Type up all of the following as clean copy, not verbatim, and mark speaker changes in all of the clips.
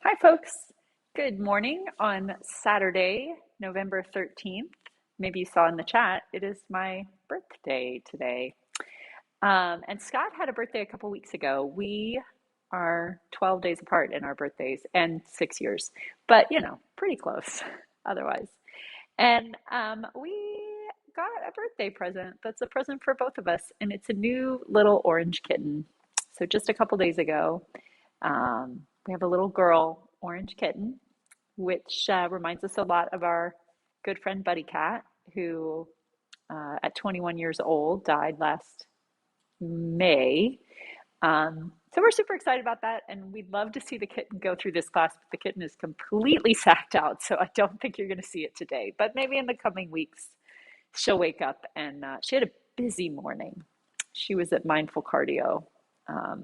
Speaker 1: Hi, folks. Good morning on Saturday, November 13th. Maybe you saw in the chat, it is my birthday today. And Scott had a birthday a couple weeks ago. We are 12 days apart in our birthdays and 6 years, but pretty close otherwise. And we got a birthday present that's a present for both of us, and it's a new little orange kitten. So just a couple days ago, we have a little girl orange kitten, which reminds us a lot of our good friend Buddy Cat, who at 21 years old died last May. So we're super excited about that, and we'd love to see the kitten go through this class, but the kitten is completely sacked out, so I don't think you're going to see it today. But maybe in the coming weeks, she'll wake up, and she had a busy morning. She was at Mindful Cardio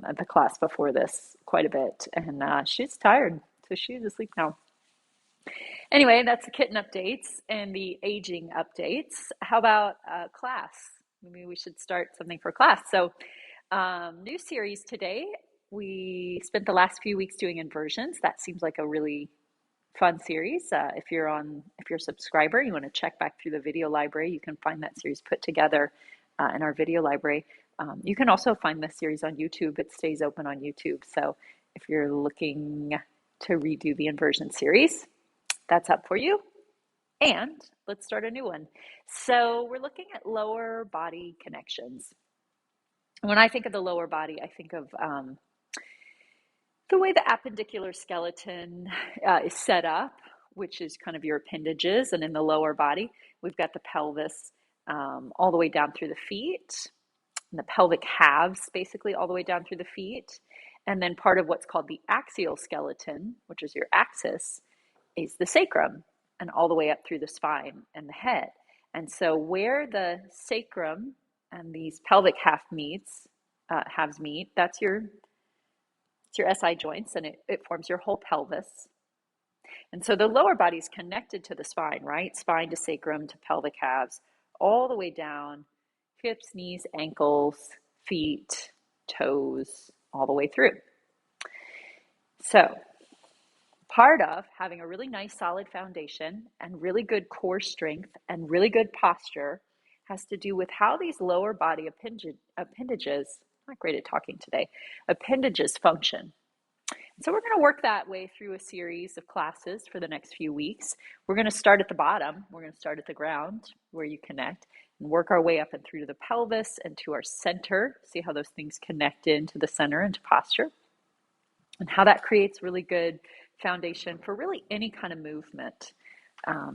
Speaker 1: at the class before this quite a bit, and she's tired, so she's asleep now. Anyway, that's the kitten updates and the aging updates. How about class? Maybe we should start something for class. So, new series today. We spent the last few weeks doing inversions. That seems like a really fun series. If you're a subscriber, you want to check back through the video library, you can find that series put together in our video library. You can also find this series on YouTube. It stays open on YouTube. So if you're looking to redo the inversion series, that's up for you. And let's start a new one. So we're looking at lower body connections. When I think of the lower body, I think of the way the appendicular skeleton is set up, which is kind of your appendages. And in the lower body, we've got the pelvis all the way down through the feet, and the pelvic halves basically all the way down through the feet. And then part of what's called the axial skeleton, which is your axis, is the sacrum and all the way up through the spine and the head. And so where the sacrum and these pelvic halves meet, that's your SI joints, and it forms your whole pelvis. And so the lower body is connected to the spine, right? Spine to sacrum to pelvic halves, all the way down, hips, knees, ankles, feet, toes, all the way through. So part of having a really nice solid foundation and really good core strength and really good posture has to do with how these lower body appendages, not great at talking today, appendages function. So we're going to work that way through a series of classes for the next few weeks. We're going to start at the bottom. We're going to start at the ground where you connect and work our way up and through to the pelvis and to our center. See how those things connect into the center, into posture, and how that creates really good foundation for really any kind of movement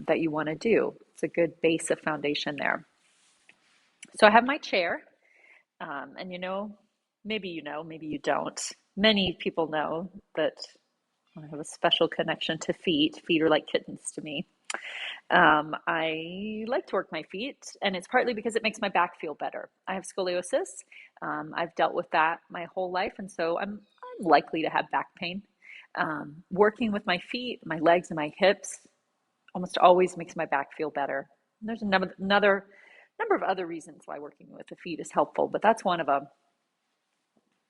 Speaker 1: that you want to do. It's a good base of foundation there. So I have my chair, and maybe you don't. Many people know that I have a special connection to feet. Feet are like kittens to me. I like to work my feet, and it's partly because it makes my back feel better. I have scoliosis. I've dealt with that my whole life, and so I'm likely to have back pain. Working with my feet, my legs, and my hips almost always makes my back feel better. And there's another number of other reasons why working with the feet is helpful, but that's one of them.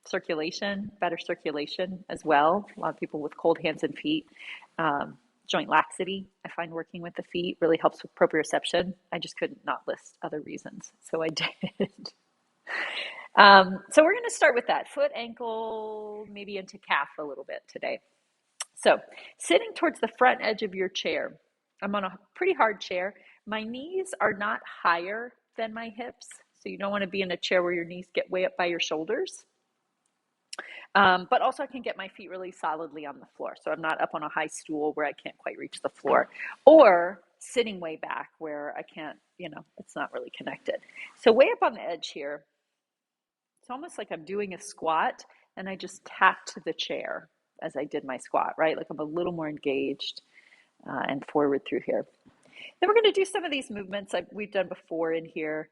Speaker 1: Circulation, better circulation as well. A lot of people with cold hands and feet. Joint laxity, I find working with the feet really helps with proprioception. I just couldn't not list other reasons, so I did. So we're going to start with that. Foot, ankle, maybe into calf a little bit today. So sitting towards the front edge of your chair. I'm on a pretty hard chair. My knees are not higher than my hips, so you don't want to be in a chair where your knees get way up by your shoulders. But also I can get my feet really solidly on the floor. So I'm not up on a high stool where I can't quite reach the floor, or sitting way back where I can't, it's not really connected. So way up on the edge here, it's almost like I'm doing a squat and I just tapped the chair as I did my squat, right? Like I'm a little more engaged and forward through here. Then we're going to do some of these movements we've done before in here.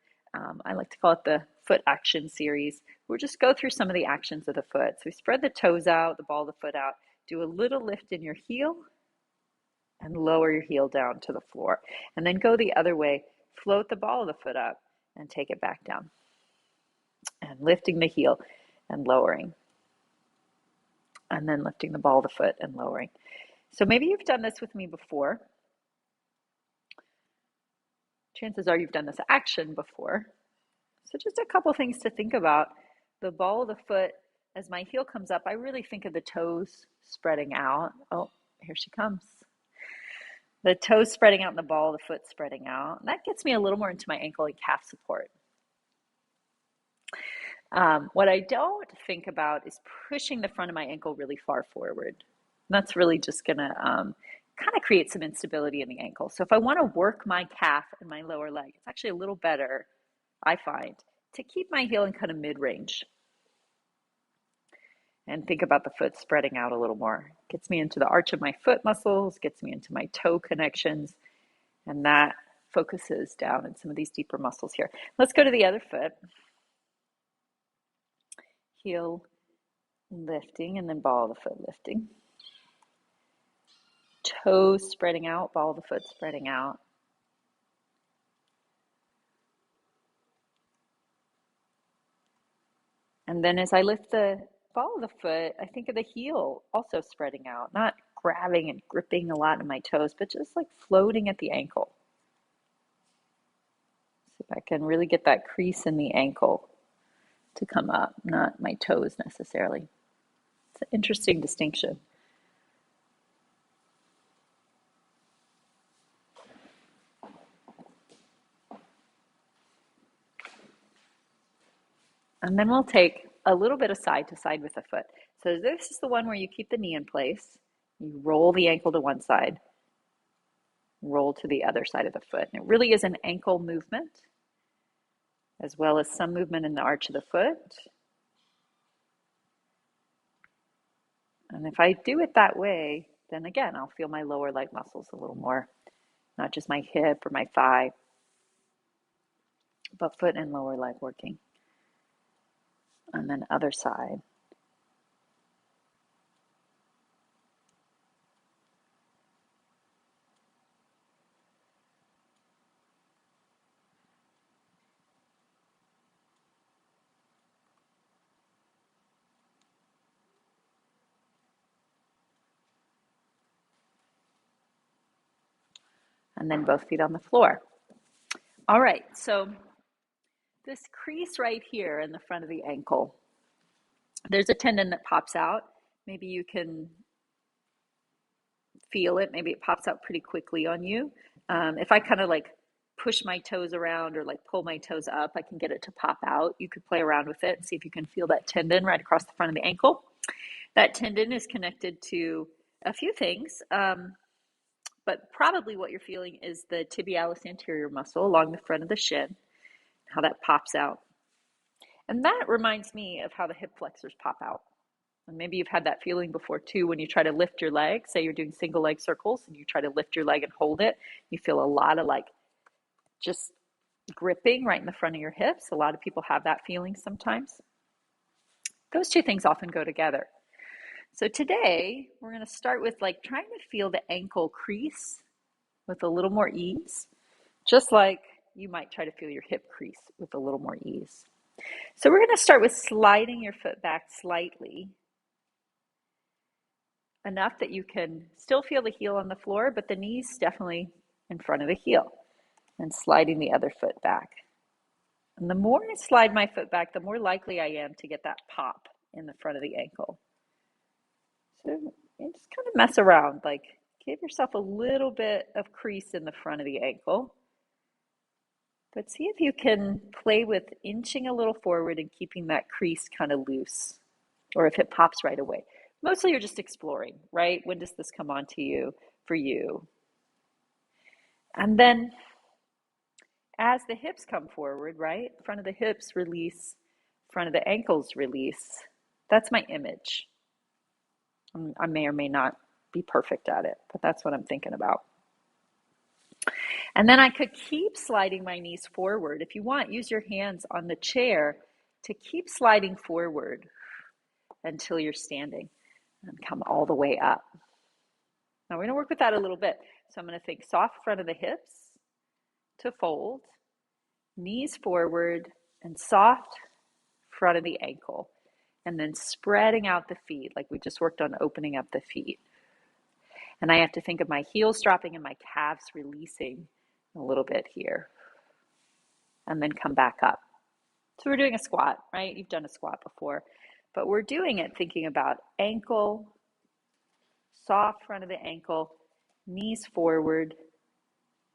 Speaker 1: I like to call it the foot action series. We'll just go through some of the actions of the foot. So we spread the toes out, the ball of the foot out, do a little lift in your heel, and lower your heel down to the floor. And then go the other way, float the ball of the foot up and take it back down. And lifting the heel and lowering. and then lifting the ball of the foot and lowering. So maybe you've done this with me before. Chances are you've done this action before. So just a couple things to think about. The ball of the foot, as my heel comes up, I really think of the toes spreading out. Oh, here she comes. The toes spreading out and the ball of the foot spreading out. And that gets me a little more into my ankle and calf support. What I don't think about is pushing the front of my ankle really far forward. That's really just going to kind of create some instability in the ankle. So if I want to work my calf and my lower leg, it's actually a little better, I find, to keep my heel in kind of mid-range. And think about the foot spreading out a little more. Gets me into the arch of my foot muscles, gets me into my toe connections, and that focuses down in some of these deeper muscles here. Let's go to the other foot. Heel lifting and then ball of the foot lifting. Toes spreading out, ball of the foot spreading out. And then as I lift the ball of the foot, I think of the heel also spreading out, not grabbing and gripping a lot in my toes, but just like floating at the ankle. See if I can really get that crease in the ankle to come up, not my toes necessarily. It's an interesting distinction. And then we'll take a little bit of side to side with the foot. So this is the one where you keep the knee in place. You roll the ankle to one side, roll to the other side of the foot. And it really is an ankle movement, as well as some movement in the arch of the foot. And if I do it that way, then again, I'll feel my lower leg muscles a little more, not just my hip or my thigh, but foot and lower leg working. And then other side. And then both feet on the floor. All right, so this crease right here in the front of the ankle, there's a tendon that pops out. Maybe you can feel it. Maybe it pops out pretty quickly on you. If I kind of like push my toes around or like pull my toes up, I can get it to pop out. You could play around with it and see if you can feel that tendon right across the front of the ankle. That tendon is connected to a few things, but probably what you're feeling is the tibialis anterior muscle along the front of the shin, how that pops out. And that reminds me of how the hip flexors pop out. And maybe you've had that feeling before too, when you try to lift your leg, say you're doing single leg circles and you try to lift your leg and hold it, you feel a lot of like just gripping right in the front of your hips. A lot of people have that feeling sometimes. Those two things often go together. So today we're going to start with like trying to feel the ankle crease with a little more ease, just like you might try to feel your hip crease with a little more ease. So we're going to start with sliding your foot back slightly, enough that you can still feel the heel on the floor, but the knee's definitely in front of the heel, and sliding the other foot back. And the more I slide my foot back, the more likely I am to get that pop in the front of the ankle. So you just kind of mess around, like give yourself a little bit of crease in the front of the ankle. But see if you can play with inching a little forward and keeping that crease kind of loose, or if it pops right away. Mostly you're just exploring, right? When does this come on to you for you? And then as the hips come forward, right? Front of the hips release, front of the ankles release. That's my image. I may or may not be perfect at it, but that's what I'm thinking about. And then I could keep sliding my knees forward. If you want, use your hands on the chair to keep sliding forward until you're standing and come all the way up. Now we're going to work with that a little bit. So I'm going to think soft front of the hips to fold, knees forward, and soft front of the ankle. and then spreading out the feet, like we just worked on opening up the feet. And I have to think of my heels dropping and my calves releasing a little bit here, and then come back up. So we're doing a squat, right? You've done a squat before, but we're doing it thinking about ankle, soft front of the ankle, knees forward,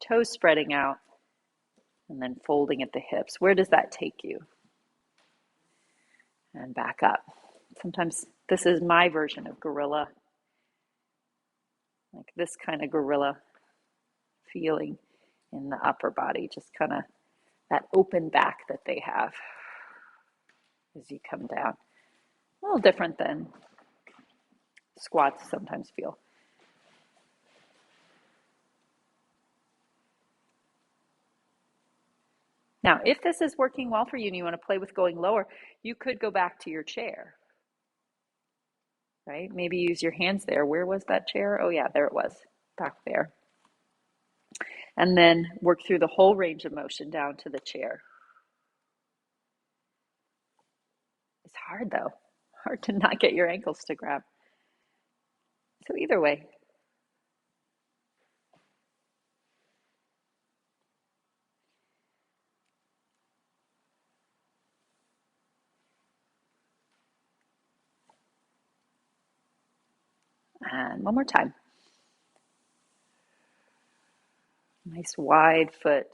Speaker 1: toes spreading out, and then folding at the hips. Where does that take you? And back up. Sometimes this is my version of gorilla, like this kind of gorilla feeling in the upper body, just kind of that open back that they have as you come down. A little different than squats sometimes feel. Now, if this is working well for you and you want to play with going lower, you could go back to your chair, right? Maybe use your hands there. Where was that chair? Oh yeah, there it was, back there. And then work through the whole range of motion down to the chair. It's hard though, hard to not get your ankles to grab. So either way. And one more time. Nice wide foot.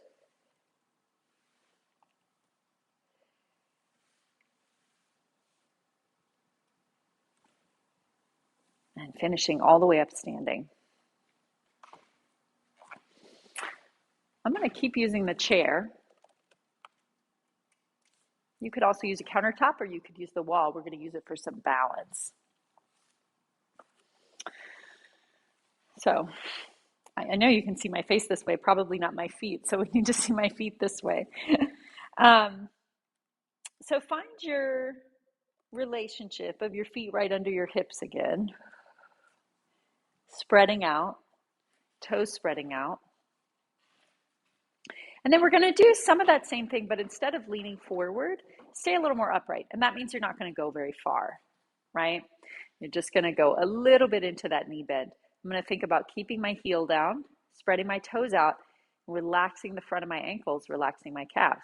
Speaker 1: And finishing all the way up standing. I'm going to keep using the chair. You could also use a countertop or you could use the wall. We're going to use it for some balance. So I know you can see my face this way, probably not my feet. So we need to see my feet this way. So find your relationship of your feet right under your hips again. Spreading out, toes spreading out. And then we're going to do some of that same thing, but instead of leaning forward, stay a little more upright. And that means you're not going to go very far, right? You're just going to go a little bit into that knee bend. I'm going to think about keeping my heel down, spreading my toes out, relaxing the front of my ankles, relaxing my calves.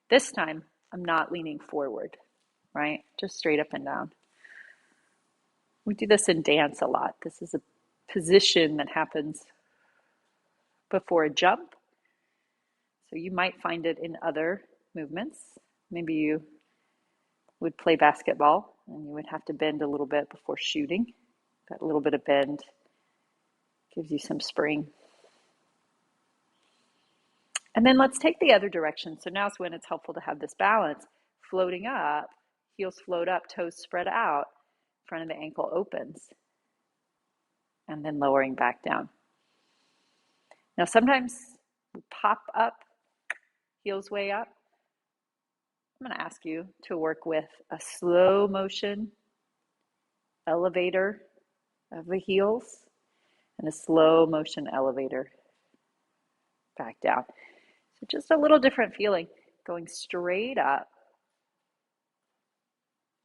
Speaker 1: This time, I'm not leaning forward, right? Just straight up and down. We do this in dance a lot. This is a position that happens before a jump. So you might find it in other movements. Maybe you would play basketball and you would have to bend a little bit before shooting. That little bit of bend gives you some spring. And then let's take the other direction. So now is when it's helpful to have this balance. Floating up, heels float up, toes spread out, front of the ankle opens. And then lowering back down. Now sometimes we pop up, heels way up. I'm going to ask you to work with a slow motion elevator of the heels and a slow motion elevator back down. So just a little different feeling, going straight up,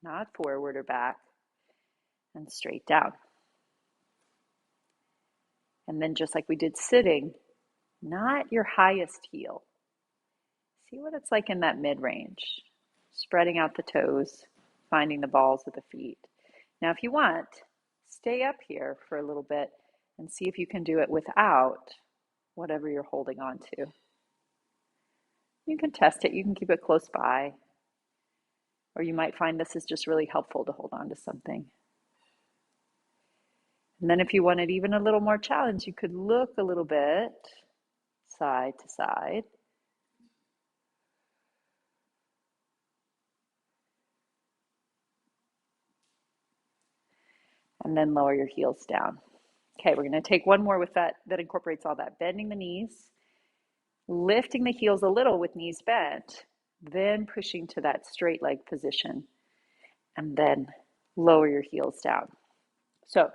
Speaker 1: not forward or back, and straight down. And then just like we did sitting, not your highest heel. See what it's like in that mid-range, spreading out the toes, finding the balls of the feet. Now, if you want, stay up here for a little bit and see if you can do it without whatever you're holding on to. You can test it. You can keep it close by. Or you might find this is just really helpful to hold on to something. And then if you wanted even a little more challenge, you could look a little bit side to side. And then lower your heels down. Okay, we're going to take one more with that incorporates all that. Bending the knees, lifting the heels a little with knees bent, then pushing to that straight leg position, and then lower your heels down. So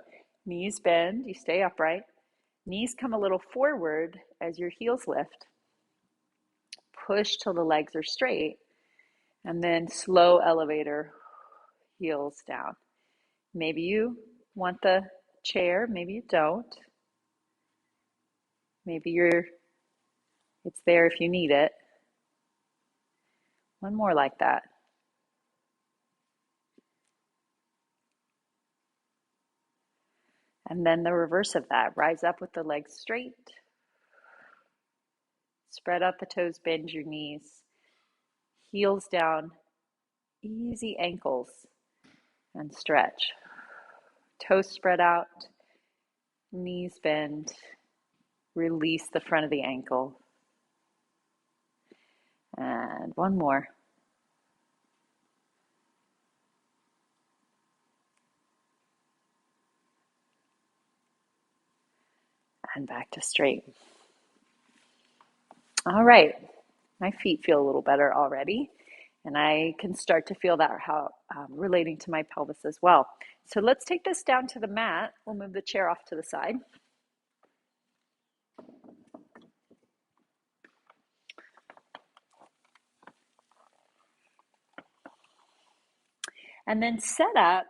Speaker 1: knees bend, you stay upright. Knees come a little forward as your heels lift. Push till the legs are straight, and then slow elevator heels down. Maybe you want the chair, maybe you don't. Maybe it's there if you need it. One more like that. And then the reverse of that, rise up with the legs straight. Spread out the toes, bend your knees. Heels down, easy ankles, and stretch. Toes spread out, knees bend. Release the front of the ankle. And one more. And back to straight. All right, my feet feel a little better already, and I can start to feel that how relating to my pelvis as well. So let's take this down to the mat. We'll move the chair off to the side. And then set up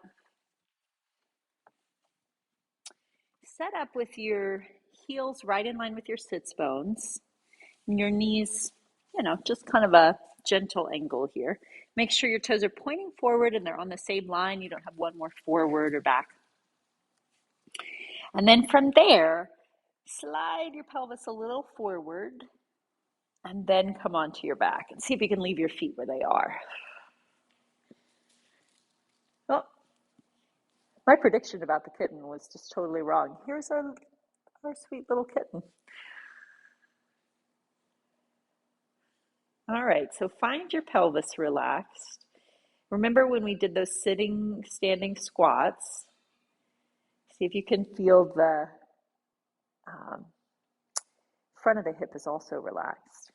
Speaker 1: with your heels right in line with your sits bones. And your knees, just kind of a gentle angle here. Make sure your toes are pointing forward and they're on the same line. You don't have one more forward or back. And then from there, slide your pelvis a little forward and then come onto your back and see if you can leave your feet where they are. Oh, my prediction about the kitten was just totally wrong. Here's our sweet little kitten. All right, so find your pelvis relaxed. Remember when we did those standing squats? See if you can feel the front of the hip is also relaxed.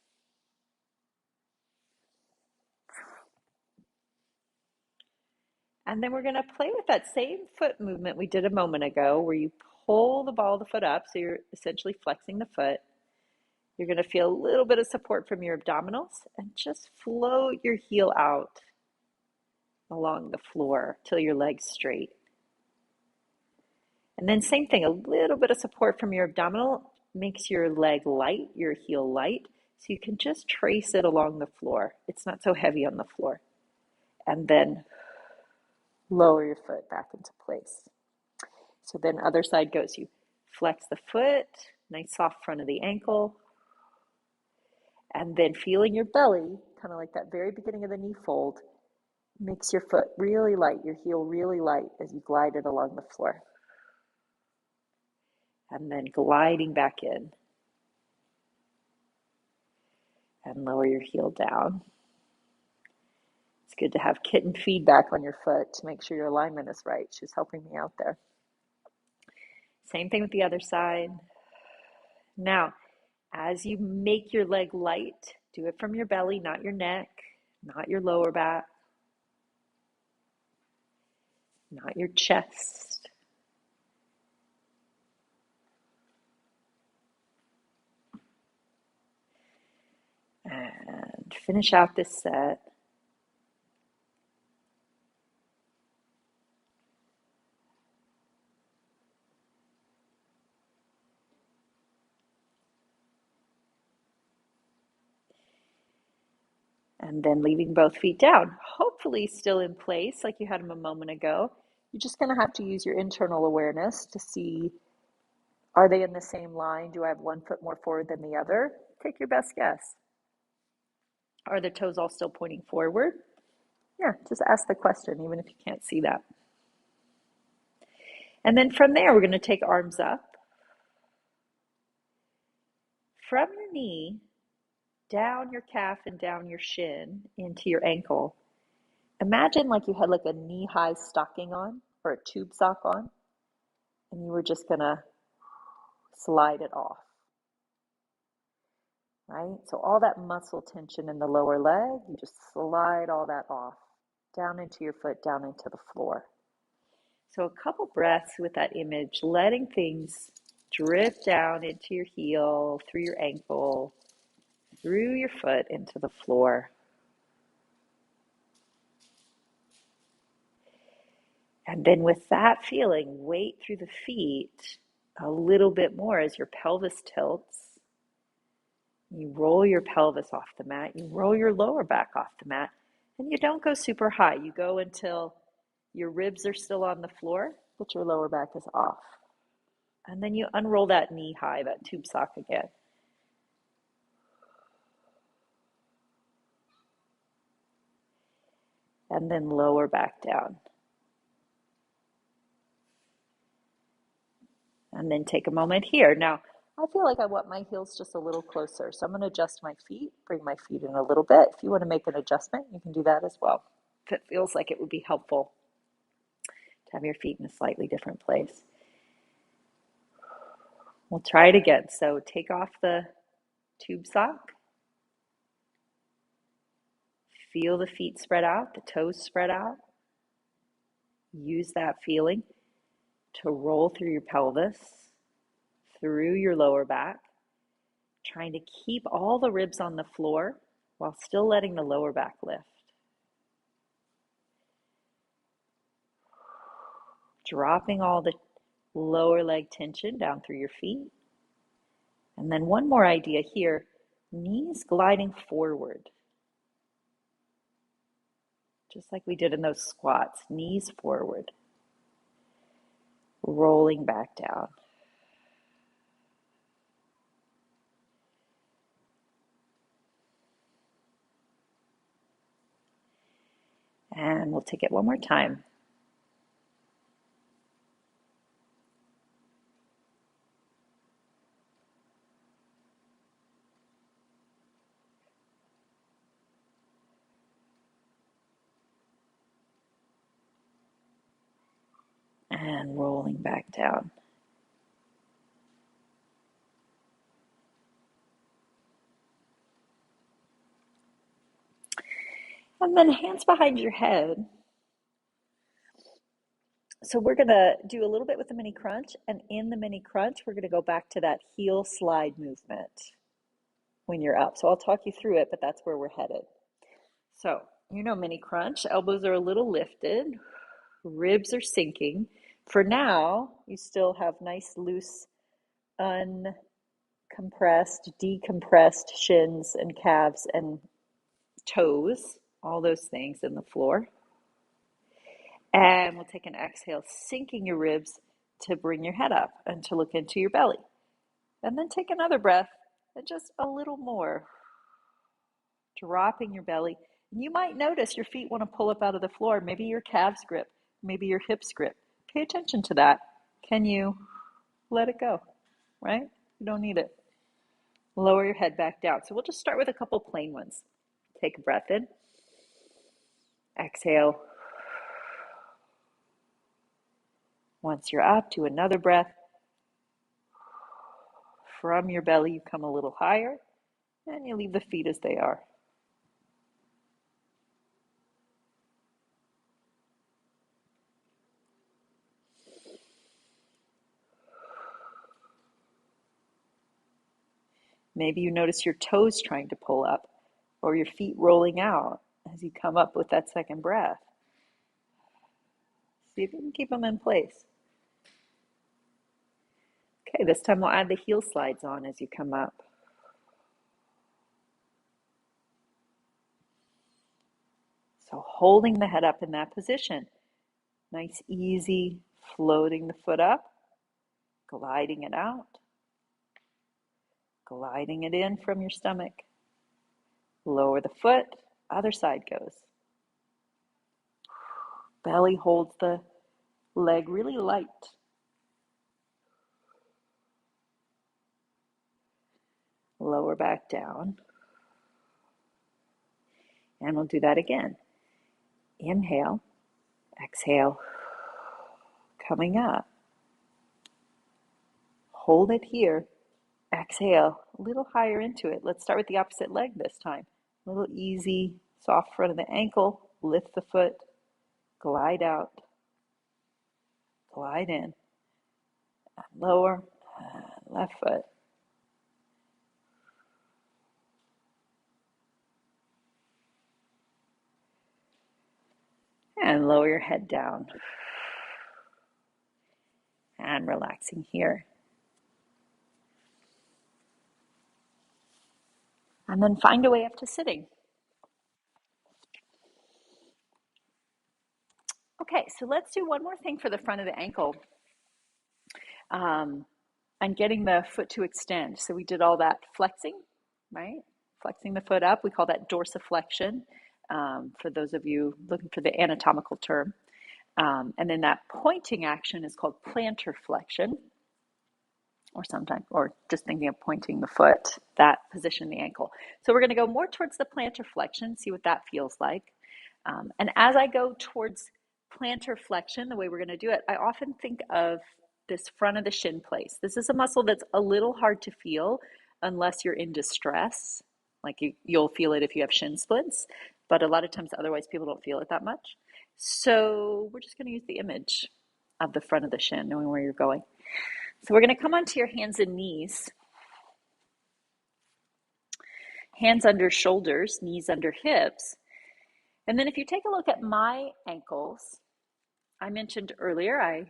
Speaker 1: And then we're going to play with that same foot movement we did a moment ago, where you pull the ball of the foot up, so you're essentially flexing the foot. You're going to feel a little bit of support from your abdominals, and just float your heel out along the floor till your leg's straight. And then same thing, a little bit of support from your abdominal makes your leg light, your heel light, so you can just trace it along the floor. It's not so heavy on the floor. And then lower your foot back into place. So then other side goes, you flex the foot, nice soft front of the ankle, and then feeling your belly, kind of like that very beginning of the knee fold, makes your foot really light, your heel really light as you glide it along the floor. And then gliding back in. And lower your heel down. It's good to have kitten feedback on your foot to make sure your alignment is right. She's helping me out there. Same thing with the other side. Now, as you make your leg light, do it from your belly, not your neck, not your lower back, not your chest. And finish out this set. And then leaving both feet down, hopefully still in place like you had them a moment ago. You're just going to have to use your internal awareness to see, are they in the same line? Do I have one foot more forward than the other? Take your best guess. Are the toes all still pointing forward? Yeah, just ask the question, even if you can't see that. And then from there, we're going to take arms up. From your knee, down your calf and down your shin into your ankle. Imagine like you had like a knee-high stocking on or a tube sock on, and you were just going to slide it off. Right? So all that muscle tension in the lower leg, you just slide all that off, down into your foot, down into the floor. So a couple breaths with that image, letting things drip down into your heel, through your ankle, through your foot into the floor. And then with that feeling, weight through the feet a little bit more as your pelvis tilts. You roll your pelvis off the mat, you roll your lower back off the mat, and you don't go super high. You go until your ribs are still on the floor, but your lower back is off. And then you unroll that knee high, that tube sock again. And then lower back down. And then take a moment here. Now, I feel like I want my heels just a little closer. So I'm going to adjust my feet, bring my feet in a little bit. If you want to make an adjustment, you can do that as well. If it feels like it would be helpful to have your feet in a slightly different place. We'll try it again. So take off the tube sock. Feel the feet spread out, the toes spread out. Use that feeling to roll through your pelvis, through your lower back, trying to keep all the ribs on the floor while still letting the lower back lift. Dropping all the lower leg tension down through your feet. And then one more idea here, knees gliding forward. Just like we did in those squats, knees forward. Rolling back down. And we'll take it one more time. And rolling back down. And then hands behind your head. So we're going to do a little bit with the mini crunch. And in the mini crunch, we're going to go back to that heel slide movement when you're up. So I'll talk you through it, but that's where we're headed. So, mini crunch, elbows are a little lifted, ribs are sinking. For now, you still have nice, loose, uncompressed, decompressed shins and calves and toes, all those things in the floor. And we'll take an exhale, sinking your ribs to bring your head up and to look into your belly. And then take another breath and just a little more, dropping your belly. And you might notice your feet want to pull up out of the floor. Maybe your calves grip, maybe your hips grip. Pay attention to that. Can you let it go, right? You don't need it. Lower your head back down. So we'll just start with a couple plain ones. Take a breath in. Exhale. Once you're up, do another breath. From your belly, you come a little higher, and you leave the feet as they are. Maybe you notice your toes trying to pull up, or your feet rolling out as you come up with that second breath. See if you can keep them in place. Okay, this time we'll add the heel slides on as you come up. So holding the head up in that position. Nice, easy, floating the foot up, gliding it out, gliding it in from your stomach. Lower the foot, other side goes. Belly holds the leg really light. Lower back down. And we'll do that again. Inhale, exhale, coming up. Hold it here. Exhale, a little higher into it. Let's start with the opposite leg this time. A little easy, soft front of the ankle. Lift the foot, glide out, glide in. Lower, left foot. And lower your head down. And relaxing here. And then find a way up to sitting. Okay, so let's do one more thing for the front of the ankle. And getting the foot to extend. So we did all that flexing, right? Flexing the foot up. We call that dorsiflexion, for those of you looking for the anatomical term. And then that pointing action is called plantar flexion, or just thinking of pointing the foot, that position the ankle. So we're going to go more towards the plantar flexion, see what that feels like. And as I go towards plantar flexion, the way we're going to do it, I often think of this front of the shin place. This is a muscle that's a little hard to feel unless you're in distress. Like you'll feel it if you have shin splints, but a lot of times otherwise people don't feel it that much. So we're just going to use the image of the front of the shin, knowing where you're going. So we're going to come onto your hands and knees. Hands under shoulders, knees under hips. And then if you take a look at my ankles, I mentioned earlier, I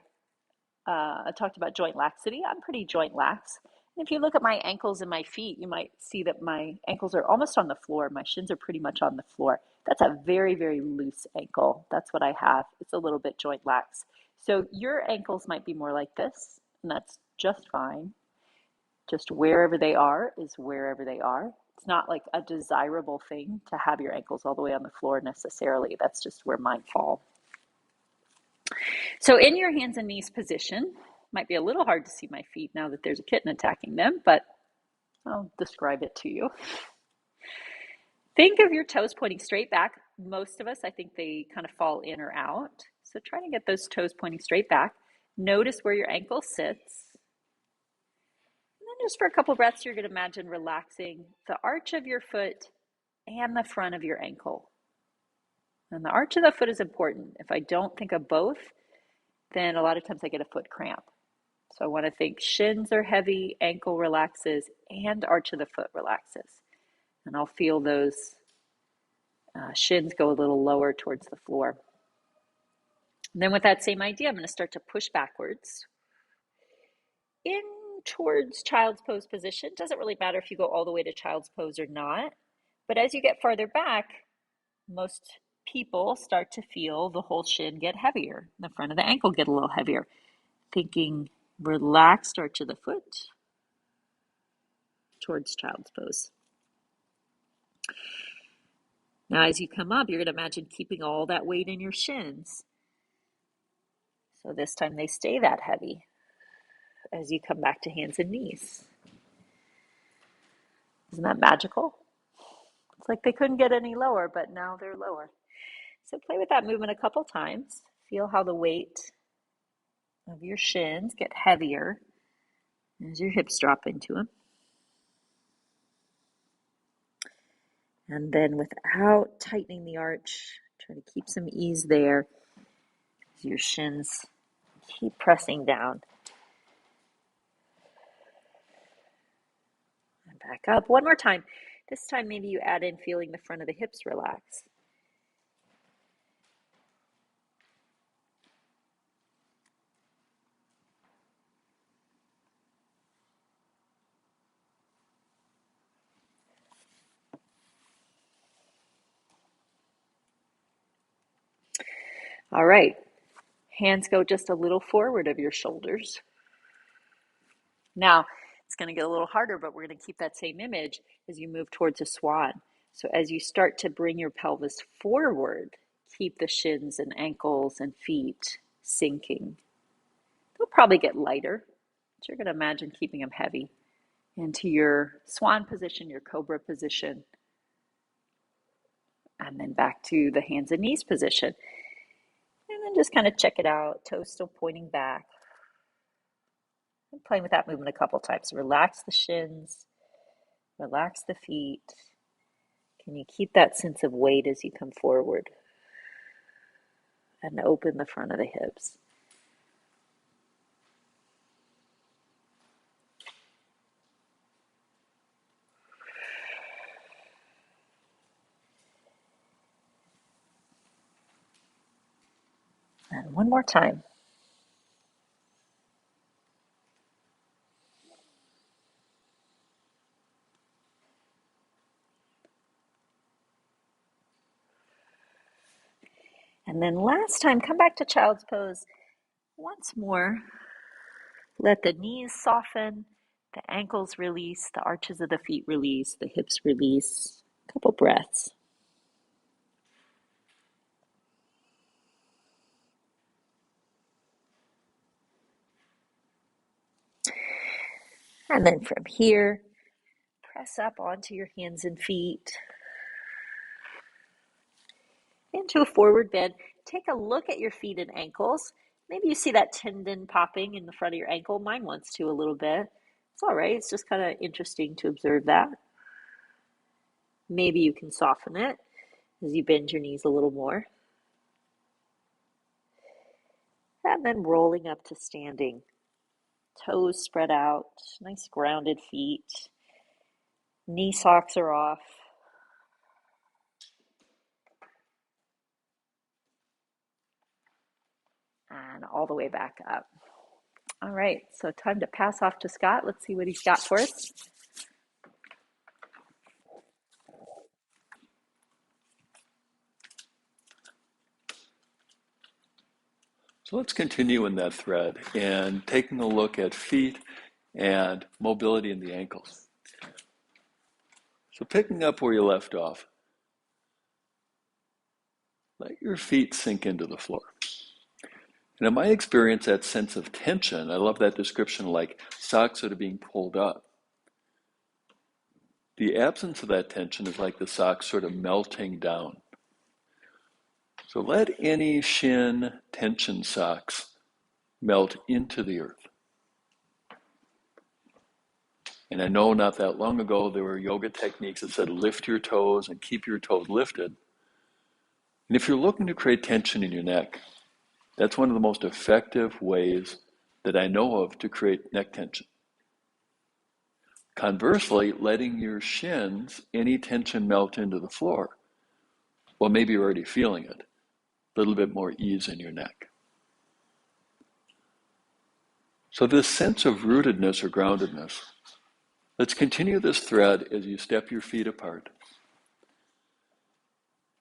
Speaker 1: talked about joint laxity. I'm pretty joint lax. And if you look at my ankles and my feet, you might see that my ankles are almost on the floor. My shins are pretty much on the floor. That's a very, very loose ankle. That's what I have. It's a little bit joint lax. So your ankles might be more like this, and that's just fine. Just wherever they are is wherever they are. It's not like a desirable thing to have your ankles all the way on the floor necessarily. That's just where mine fall. So in your hands and knees position, might be a little hard to see my feet now that there's a kitten attacking them, but I'll describe it to you. Think of your toes pointing straight back. Most of us, I think they kind of fall in or out. So try to get those toes pointing straight back. Notice where your ankle sits. And then just for a couple breaths, you're going to imagine relaxing the arch of your foot and the front of your ankle. And the arch of the foot is important. If I don't think of both, then a lot of times I get a foot cramp. So I want to think shins are heavy, ankle relaxes, and arch of the foot relaxes. And I'll feel those shins go a little lower towards the floor. And then with that same idea, I'm going to start to push backwards in towards child's pose position. Doesn't really matter if you go all the way to child's pose or not. But as you get farther back, most people start to feel the whole shin get heavier, the front of the ankle get a little heavier. Thinking relaxed arch of the foot towards child's pose. Now, as you come up, you're going to imagine keeping all that weight in your shins. So this time they stay that heavy as you come back to hands and knees. Isn't that magical? It's like they couldn't get any lower, but now they're lower. So play with that movement a couple times. Feel how the weight of your shins get heavier as your hips drop into them. And then without tightening the arch, try to keep some ease there as your shins keep pressing down. And back up. One more time. This time maybe you add in feeling the front of the hips relax. All right. Hands go just a little forward of your shoulders. Now, it's going to get a little harder, but we're going to keep that same image as you move towards a swan. So as you start to bring your pelvis forward, keep the shins and ankles and feet sinking. They'll probably get lighter, but you're going to imagine keeping them heavy into your swan position, your cobra position, and then back to the hands and knees position. And then just kind of check it out, toes still pointing back. And playing with that movement a couple times. Relax the shins, relax the feet. Can you keep that sense of weight as you come forward? And open the front of the hips. And one more time. And then last time, come back to child's pose once more. Let the knees soften, the ankles release, the arches of the feet release, the hips release. A couple breaths. And then from here, press up onto your hands and feet into a forward bend. Take a look at your feet and ankles. Maybe you see that tendon popping in the front of your ankle. Mine wants to a little bit. It's all right. It's just kind of interesting to observe that. Maybe you can soften it as you bend your knees a little more. And then rolling up to standing. Toes spread out, nice grounded feet. Knee socks are off. And all the way back up. All right, so time to pass off to Scott. Let's see what he's got for us.
Speaker 2: So let's continue in that thread and taking a look at feet and mobility in the ankles. So picking up where you left off, let your feet sink into the floor. And in my experience, that sense of tension, I love that description, like socks that are being pulled up. The absence of that tension is like the socks sort of melting down. So let any shin tension socks melt into the earth. And I know not that long ago, there were yoga techniques that said lift your toes and keep your toes lifted. And if you're looking to create tension in your neck, that's one of the most effective ways that I know of to create neck tension. Conversely, letting your shins, any tension melt into the floor. Well, maybe you're already feeling it. A little bit more ease in your neck. So this sense of rootedness or groundedness, let's continue this thread as you step your feet apart.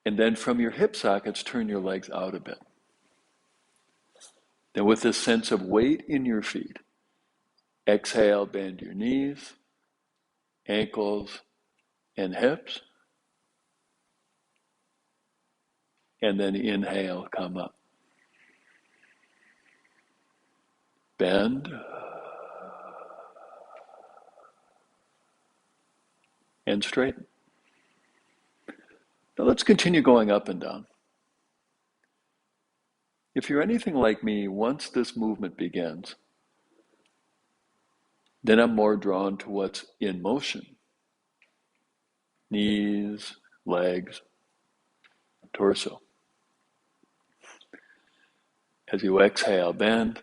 Speaker 2: And then from your hip sockets, turn your legs out a bit. Then with this sense of weight in your feet, exhale, bend your knees, ankles, and hips. And then inhale, come up. Bend. And straighten. Now let's continue going up and down. If you're anything like me, once this movement begins, then I'm more drawn to what's in motion. Knees, legs, torso. As you exhale, bend.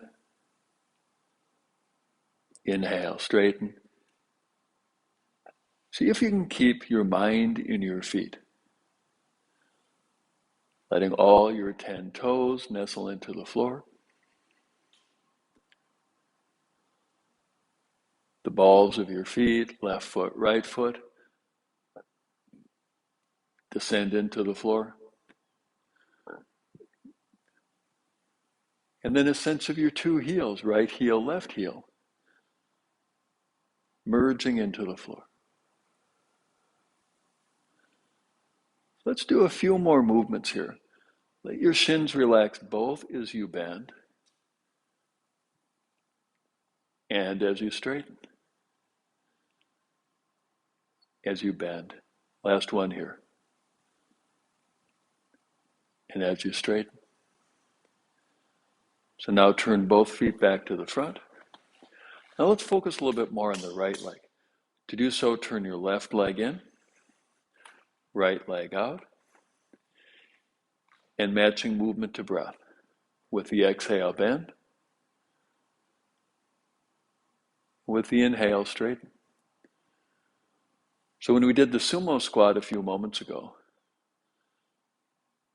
Speaker 2: Inhale, straighten. See if you can keep your mind in your feet, letting all your 10 toes nestle into the floor. The balls of your feet, left foot, right foot, descend into the floor. And then a sense of your two heels, right heel, left heel, merging into the floor. Let's do a few more movements here. Let your shins relax both as you bend and as you straighten. As you bend. Last one here. And as you straighten. So now turn both feet back to the front. Now let's focus a little bit more on the right leg. To do so, turn your left leg in, right leg out, and matching movement to breath. With the exhale, bend. With the inhale, straighten. So when we did the sumo squat a few moments ago,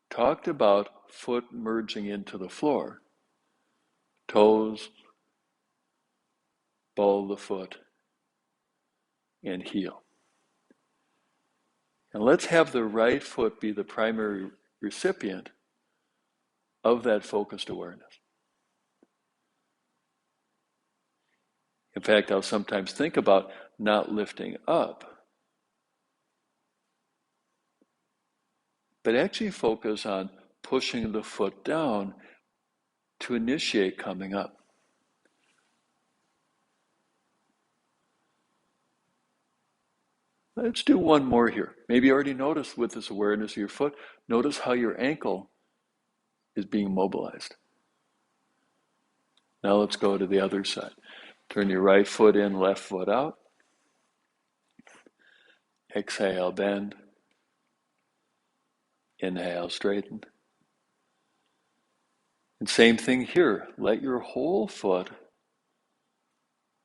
Speaker 2: talked about foot merging into the floor, toes, ball of the foot, and heel. And let's have the right foot be the primary recipient of that focused awareness. In fact, I'll sometimes think about not lifting up, but actually focus on pushing the foot down to initiate coming up. Let's do one more here. Maybe you already noticed with this awareness of your foot, notice how your ankle is being mobilized. Now let's go to the other side. Turn your right foot in, left foot out. Exhale, bend. Inhale, straighten. And same thing here. Let your whole foot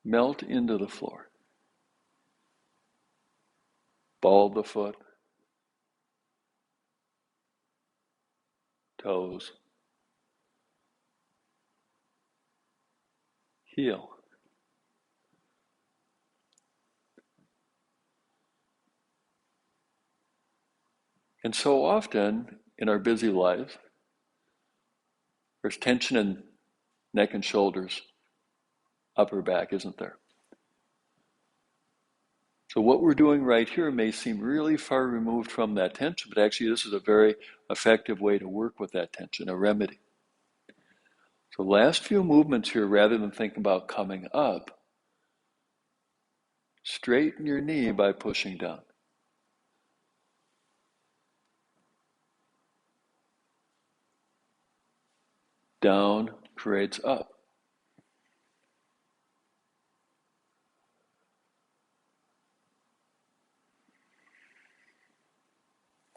Speaker 2: melt into the floor. Ball the foot. Toes. Heel. And so often in our busy lives, there's tension in neck and shoulders, upper back, isn't there? So what we're doing right here may seem really far removed from that tension, but actually this is a very effective way to work with that tension, a remedy. So last few movements here, rather than thinking about coming up, straighten your knee by pushing down. Down creates up.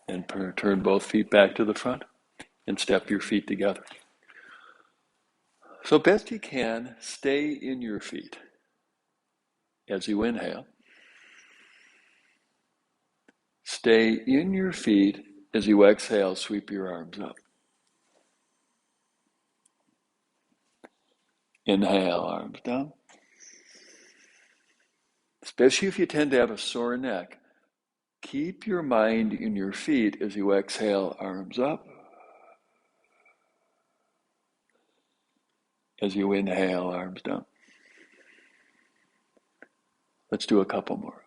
Speaker 2: And turn both feet back to the front and step your feet together. So best you can, stay in your feet as you inhale. Stay in your feet as you exhale, sweep your arms up. Inhale, arms down. Especially if you tend to have a sore neck, keep your mind in your feet as you exhale, arms up. As you inhale, arms down. Let's do a couple more.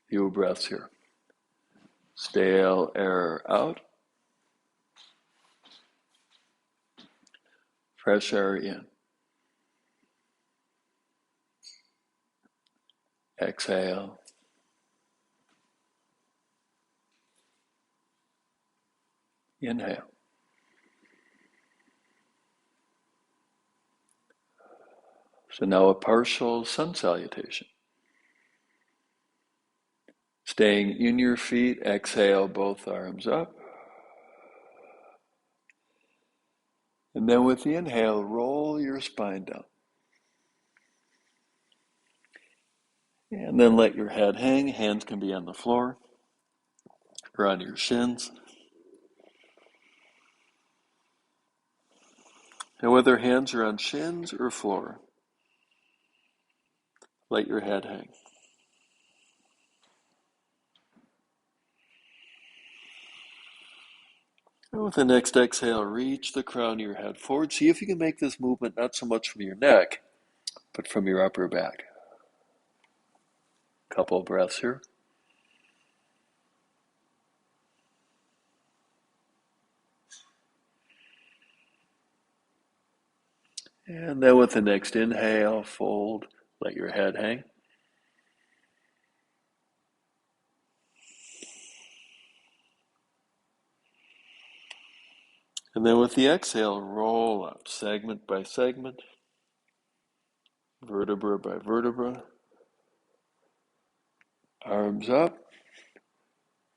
Speaker 2: Few breaths here. Stale air out. Fresh air in. Exhale. Inhale. So now a partial sun salutation. Staying in your feet, exhale, both arms up. And then with the inhale, roll your spine down. And then let your head hang. Hands can be on the floor or on your shins. And whether hands are on shins or floor, let your head hang. And with the next exhale, reach the crown of your head forward. See if you can make this movement not so much from your neck, but from your upper back. Couple of breaths here. And then with the next inhale, fold, let your head hang. And then with the exhale, roll up, segment by segment, vertebra by vertebra, arms up,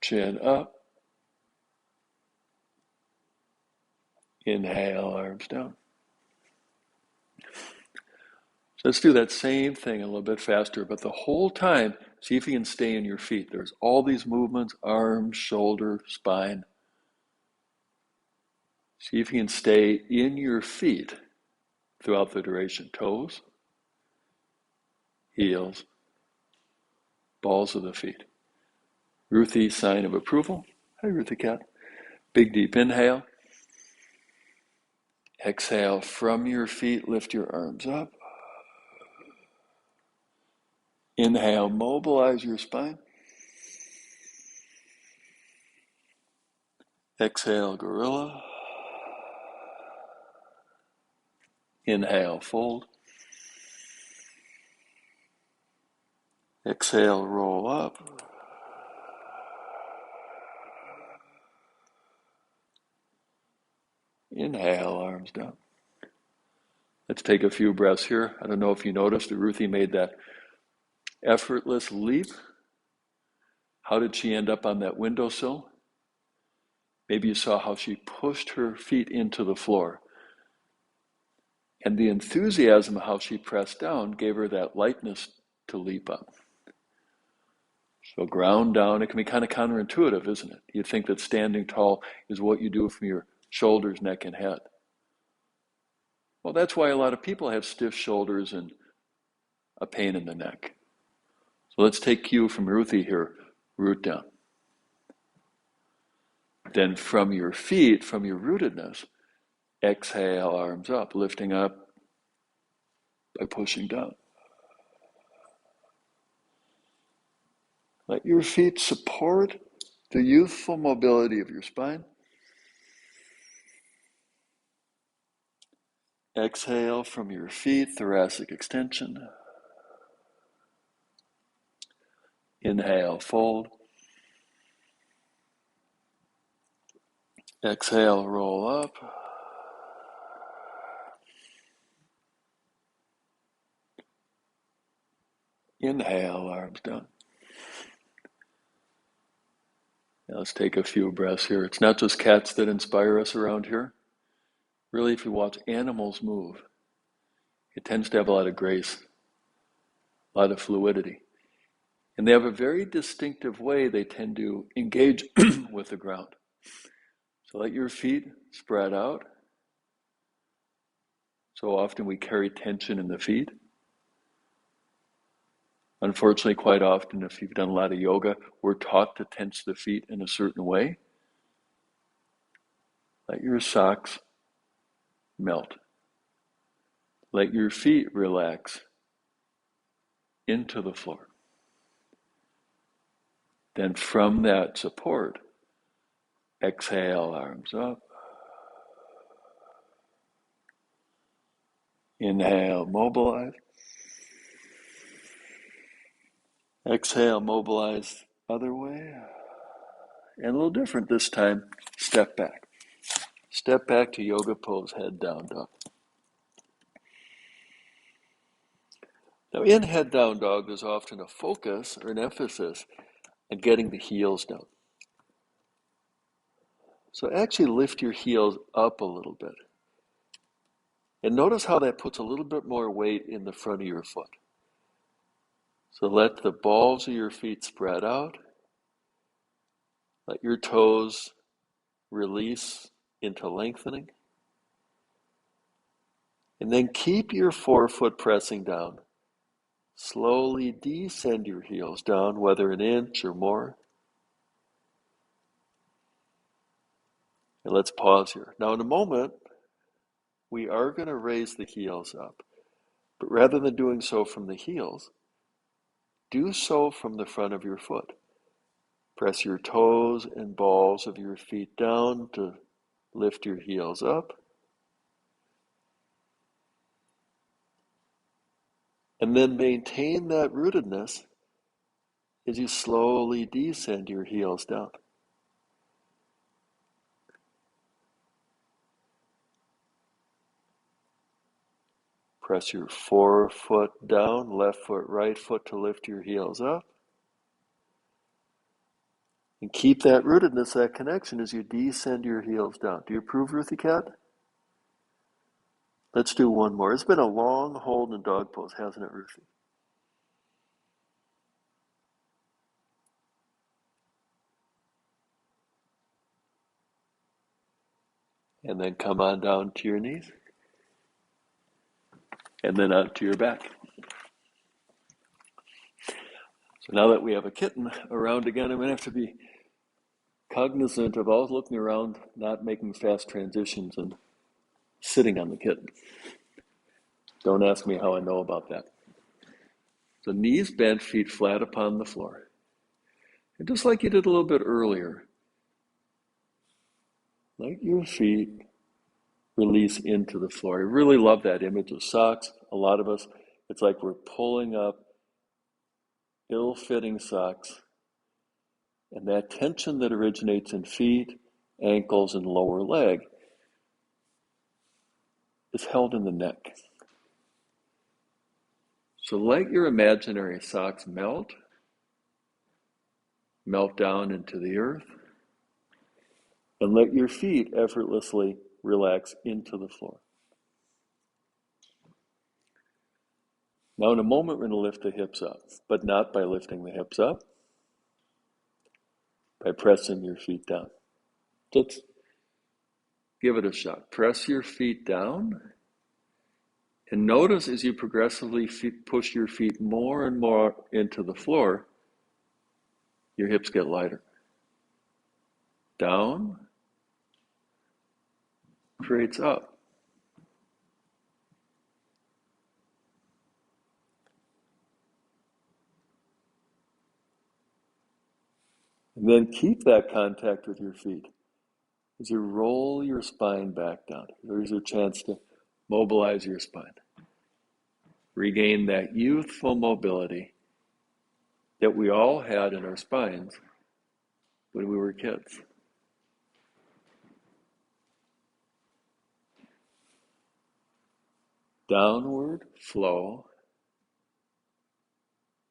Speaker 2: chin up, inhale, arms down. So let's do that same thing a little bit faster, but the whole time, See if you can stay in your feet. There's all these movements, arms, shoulder, spine. See if you can stay in your feet throughout the duration. Toes, heels, balls of the feet. Ruthie, sign of approval. Hi, Ruthie cat. Big deep inhale. Exhale from your feet, lift your arms up. Inhale, mobilize your spine. Exhale, gorilla. Inhale, fold. Exhale, roll up. Inhale, arms down. Let's take a few breaths here. I don't know if you noticed that Ruthie made that effortless leap. How did she end up on that windowsill? Maybe you saw how she pushed her feet into the floor. And the enthusiasm of how she pressed down gave her that lightness to leap up. So ground down. It can be kind of counterintuitive, isn't it? You'd think that standing tall is what you do from your shoulders, neck, and head. Well, that's why a lot of people have stiff shoulders and a pain in the neck. So let's take cue from Ruthie here. Root down. Then from your feet, from your rootedness, exhale, arms up, lifting up by pushing down. Let your feet support the youthful mobility of your spine. Exhale from your feet, thoracic extension. Inhale, fold. Exhale, roll up. Inhale, arms down. Now let's take a few breaths here. It's not just cats that inspire us around here. Really, if you watch animals move, it tends to have a lot of grace, a lot of fluidity. And they have a very distinctive way they tend to engage with the ground. So let your feet spread out. So often we carry tension in the feet. Unfortunately, quite often, if you've done a lot of yoga, we're taught to tense the feet in a certain way. Let your socks melt. Let your feet relax into the floor. Then from that support, exhale, arms up. Inhale, mobilize. Exhale, mobilize other way. And a little different this time, step back. Step back to yoga pose, head down dog. Now in head down dog, there's often a focus or an emphasis on getting the heels down. So actually lift your heels up a little bit. And notice how that puts a little bit more weight in the front of your foot. So let the balls of your feet spread out. Let your toes release into lengthening. And then keep your forefoot pressing down. Slowly descend your heels down, whether an inch or more. And let's pause here. Now in a moment, we are going to raise the heels up. But rather than doing so from the heels, do so from the front of your foot. Press your toes and balls of your feet down to lift your heels up. And then maintain that rootedness as you slowly descend your heels down. Press your forefoot down, left foot, right foot to lift your heels up. And keep that rootedness, that connection as you descend your heels down. Do you approve, Ruthie Cat? Let's do one more. It's been a long hold in dog pose, hasn't it, Ruthie? And then come on down to your knees. And then onto your back. So now that we have a kitten around again, I'm going to have to be cognizant of always looking around, not making fast transitions and sitting on the kitten. Don't ask me how I know about that. So knees bent, feet flat upon the floor. And just like you did a little bit earlier, let your feet release into the floor. I really love that image of socks. A lot of us, it's like we're pulling up ill-fitting socks, and that tension that originates in feet, ankles, and lower leg is held in the neck. So let your imaginary socks melt down into the earth, and let your feet effortlessly relax into the floor. Now in a moment, we're going to lift the hips up, but not by lifting the hips up, by pressing your feet down. Let's give it a shot. Press your feet down, and notice as you progressively push your feet more and more into the floor, your hips get lighter. Down creates up. And then keep that contact with your feet as you roll your spine back down. There's a chance to mobilize your spine. Regain that youthful mobility that we all had in our spines when we were kids. Downward flow,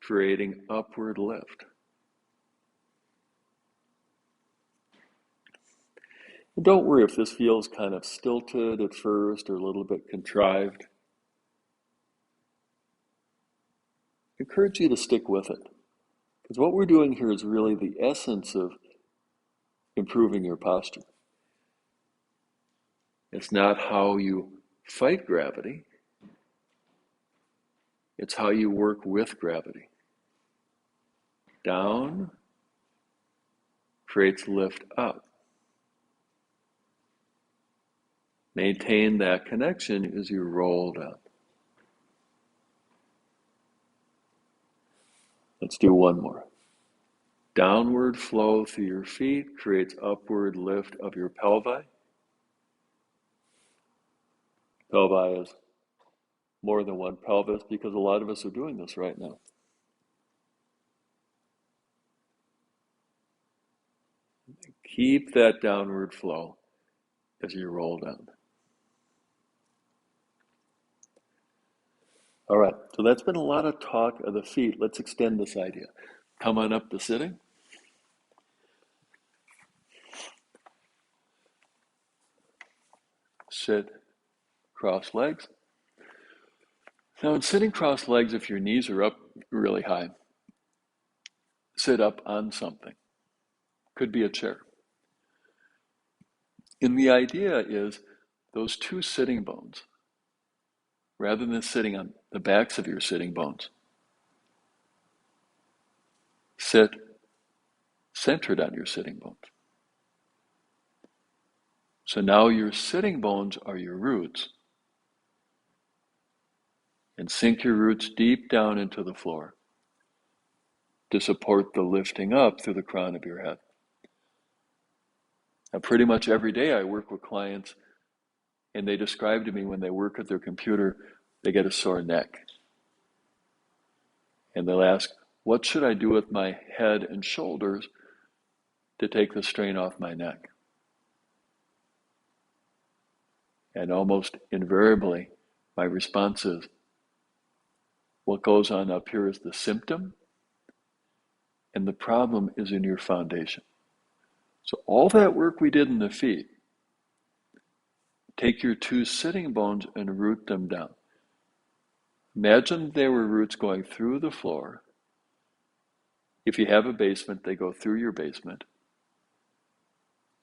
Speaker 2: creating upward lift. And don't worry if this feels kind of stilted at first or a little bit contrived. I encourage you to stick with it, because what we're doing here is really the essence of improving your posture. It's not how you fight gravity, it's how you work with gravity. Down creates lift up. Maintain that connection as you roll down. Let's do one more. Downward flow through your feet creates upward lift of your pelvi. Pelvi is more than one pelvis because a lot of us are doing this right now. Keep that downward flow as you roll down. All right, so that's been a lot of talk of the feet. Let's extend this idea. Come on up to sitting. Sit, cross legs. Now in sitting cross legs, if your knees are up really high, sit up on something. Could be a chair. And the idea is those two sitting bones, rather than sitting on the backs of your sitting bones, sit centered on your sitting bones. So now your sitting bones are your roots. And sink your roots deep down into the floor to support the lifting up through the crown of your head. Now, pretty much every day I work with clients, and they describe to me when they work at their computer, they get a sore neck. And they'll ask, what should I do with my head and shoulders to take the strain off my neck? And almost invariably, my response is, what goes on up here is the symptom, and the problem is in your foundation. So all that work we did in the feet, take your two sitting bones and root them down. Imagine there were roots going through the floor. If you have a basement, they go through your basement.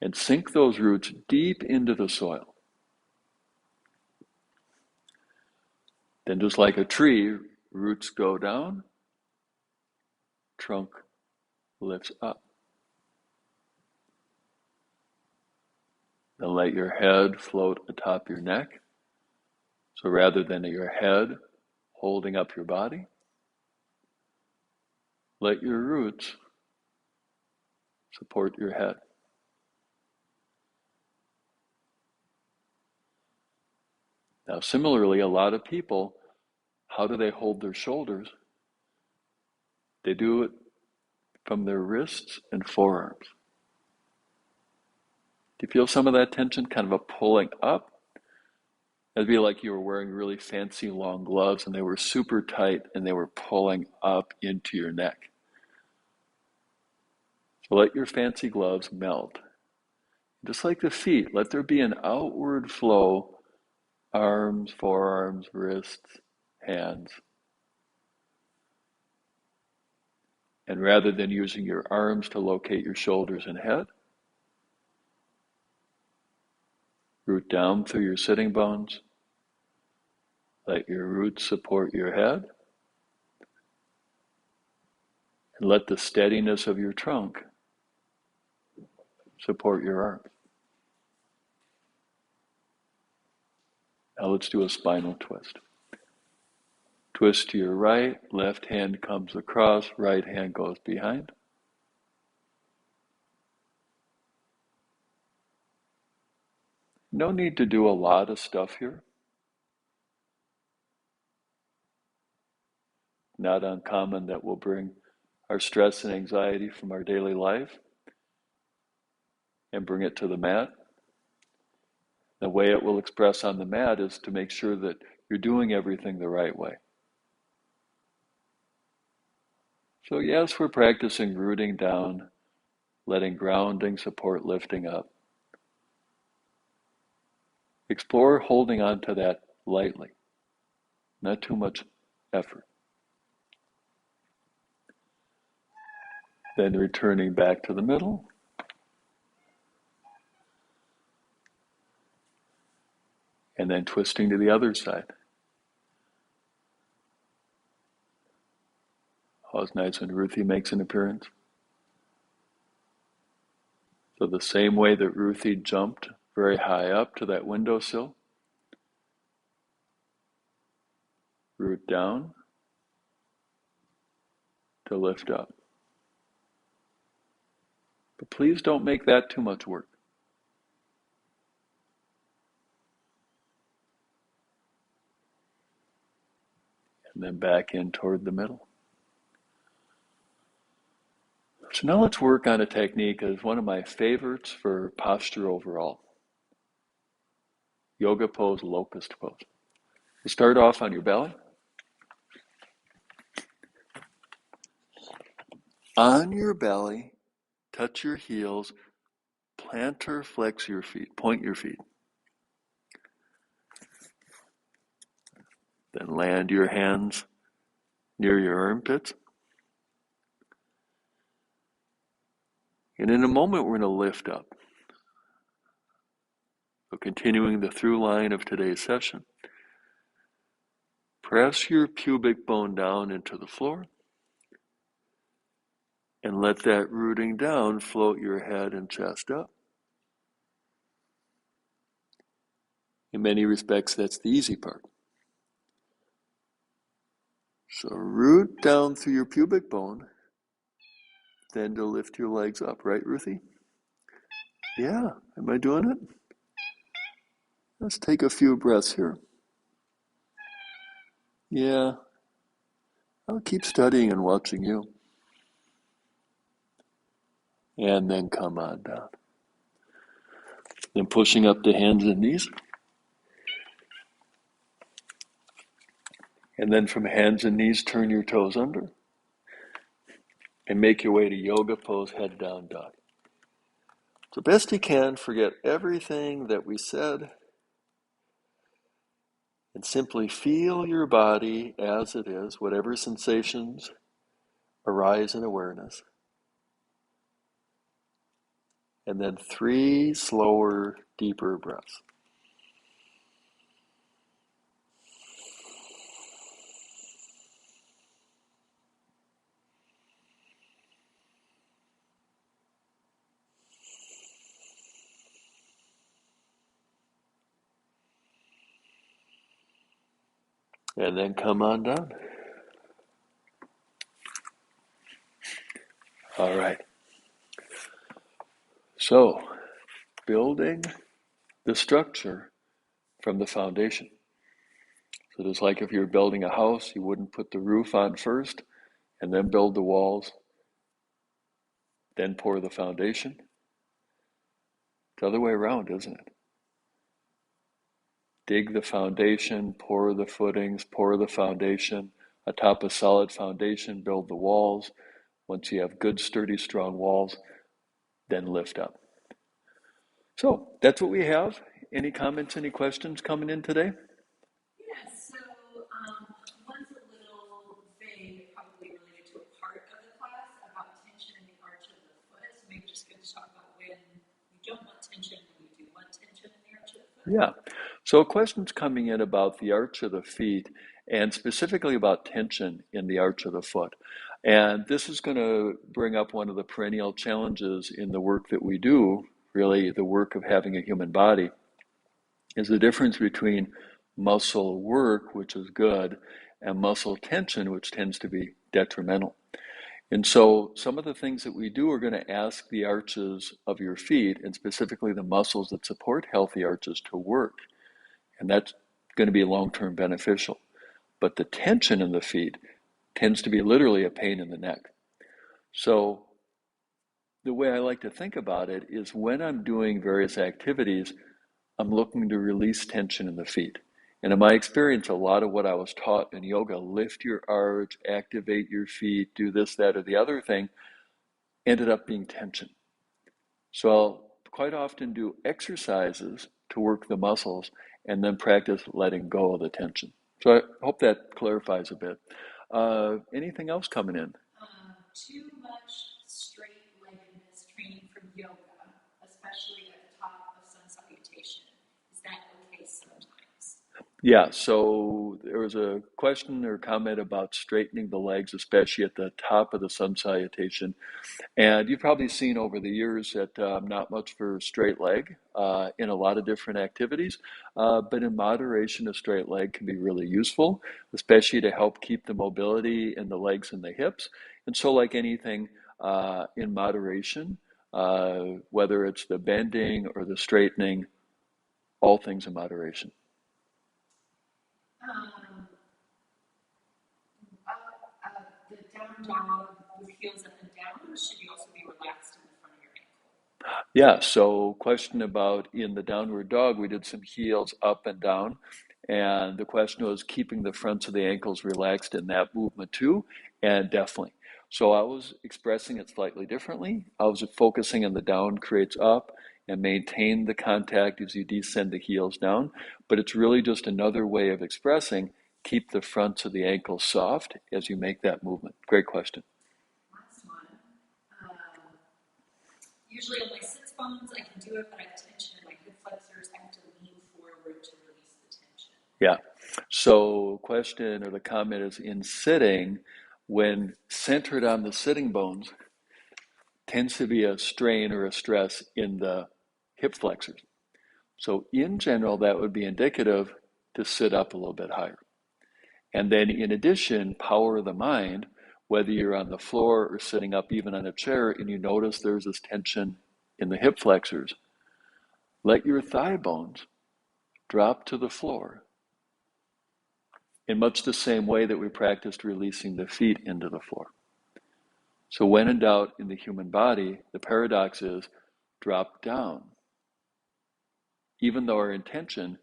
Speaker 2: and sink those roots deep into the soil. Then just like a tree, roots go down, trunk lifts up. Then let your head float atop your neck. So rather than your head holding up your body, let your roots support your head. Now, similarly, a lot of people, how do they hold their shoulders? They do it from their wrists and forearms. Do you feel some of that tension, kind of a pulling up? It'd be like you were wearing really fancy long gloves and they were super tight and they were pulling up into your neck. So let your fancy gloves melt. Just like the feet, let there be an outward flow, arms, forearms, wrists, hands. And rather than using your arms to locate your shoulders and head, root down through your sitting bones. Let your roots support your head. And let the steadiness of your trunk support your arms. Now let's do a spinal twist. Twist to your right, left hand comes across, right hand goes behind. No need to do a lot of stuff here. Not uncommon that we'll bring our stress and anxiety from our daily life and bring it to the mat. The way it will express on the mat is to make sure that you're doing everything the right way. So yes, we're practicing rooting down, letting grounding support lifting up. Explore holding on to that lightly, not too much effort. Then returning back to the middle. And then twisting to the other side. Oh, it's nice when Ruthie makes an appearance. So the same way that Ruthie jumped very high up to that windowsill, root down to lift up. But please don't make that too much work. And then back in toward the middle. So now let's work on a technique that is one of my favorites for posture overall. Yoga pose, locust pose. You start off on your belly. On your belly, touch your heels, plantar flex your feet, point your feet. Then land your hands near your armpits. And in a moment, we're going to lift up. So continuing the through line of today's session, press your pubic bone down into the floor and let that rooting down float your head and chest up. In many respects, that's the easy part. So root down through your pubic bone, then to lift your legs up, right, Ruthie? Yeah, am I doing it? Let's take a few breaths here. Yeah, I'll keep studying and watching you. And then come on down. Then pushing up to hands and knees. And then from hands and knees, turn your toes under. And make your way to yoga pose, head down dog. So best you can, forget everything that we said and simply feel your body as it is, whatever sensations arise in awareness. And then 3 slower, deeper breaths. And then come on down. All right. So, building the structure from the foundation. So just like if you're building a house, you wouldn't put the roof on first and then build the walls, then pour the foundation. It's the other way around, isn't it? Dig the foundation, pour the footings, pour the foundation. Atop a solid foundation, build the walls. Once you have good, sturdy, strong walls, then lift up. So that's what we have. Any comments, any questions coming in today?
Speaker 3: Yeah, so one's a little vague, probably related to a part of the class about tension in the arch of the foot. So maybe just going to talk about when you don't want tension, when you do want tension in the arch of the foot.
Speaker 2: Yeah. So a question's coming in about the arch of the feet and specifically about tension in the arch of the foot. And this is going to bring up one of the perennial challenges in the work that we do, really the work of having a human body, is the difference between muscle work, which is good, and muscle tension, which tends to be detrimental. And so some of the things that we do are going to ask the arches of your feet, and specifically the muscles that support healthy arches, to work. And that's going to be long-term beneficial. But the tension in the feet tends to be literally a pain in the neck. So the way I like to think about it is when I'm doing various activities, I'm looking to release tension in the feet. And in my experience, a lot of what I was taught in yoga, lift your arch, activate your feet, do this, that, or the other thing, ended up being tension. So I'll quite often do exercises to work the muscles and then practice letting go of the tension. So I hope that clarifies a bit. Anything else coming in?
Speaker 3: Too much straight-leggedness training from yoga, especially at the top of Sun Salutation. Is that okay sometimes?
Speaker 2: Yeah, so there was a question or comment about straightening the legs, especially at the top of the Sun Salutation. And you've probably seen over the years that I'm not much for straight leg in a lot of different activities, but in moderation, a straight leg can be really useful, especially to help keep the mobility in the legs and the hips. And so, like anything in moderation, whether it's the bending or the straightening, all things in moderation.
Speaker 3: The down dog with heels up and down, should you also be relaxed in the front of your ankle?
Speaker 2: Yeah, so question about in the downward dog, we did some heels up and down. And the question was keeping the fronts of the ankles relaxed in that movement too, and definitely. So I was expressing it slightly differently. I was focusing on the down creates up and maintain the contact as you descend the heels down. But it's really just another way of expressing keep the fronts of the ankles soft as you make that movement. Great question.
Speaker 3: Last one. Usually on my sits bones, I can do it, but I have tension in my hip flexors. I have to lean forward to release the tension.
Speaker 2: Yeah. So question or the comment is in sitting, when centered on the sitting bones, tends to be a strain or a stress in the hip flexors. So in general, that would be indicative to sit up a little bit higher. And then in addition, power of the mind, whether you're on the floor or sitting up even on a chair and you notice there's this tension in the hip flexors, let your thigh bones drop to the floor in much the same way that we practiced releasing the feet into the floor. So when in doubt in the human body, the paradox is drop down, even though our intention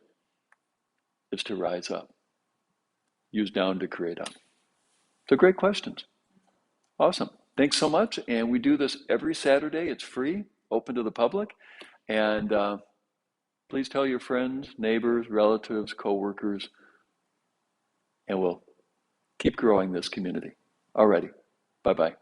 Speaker 2: is to rise up. Use down to create up. So great questions. Awesome. Thanks so much. And we do this every Saturday. It's free, open to the public. And please tell your friends, neighbors, relatives, coworkers, and we'll keep growing this community. Alrighty. Bye-bye.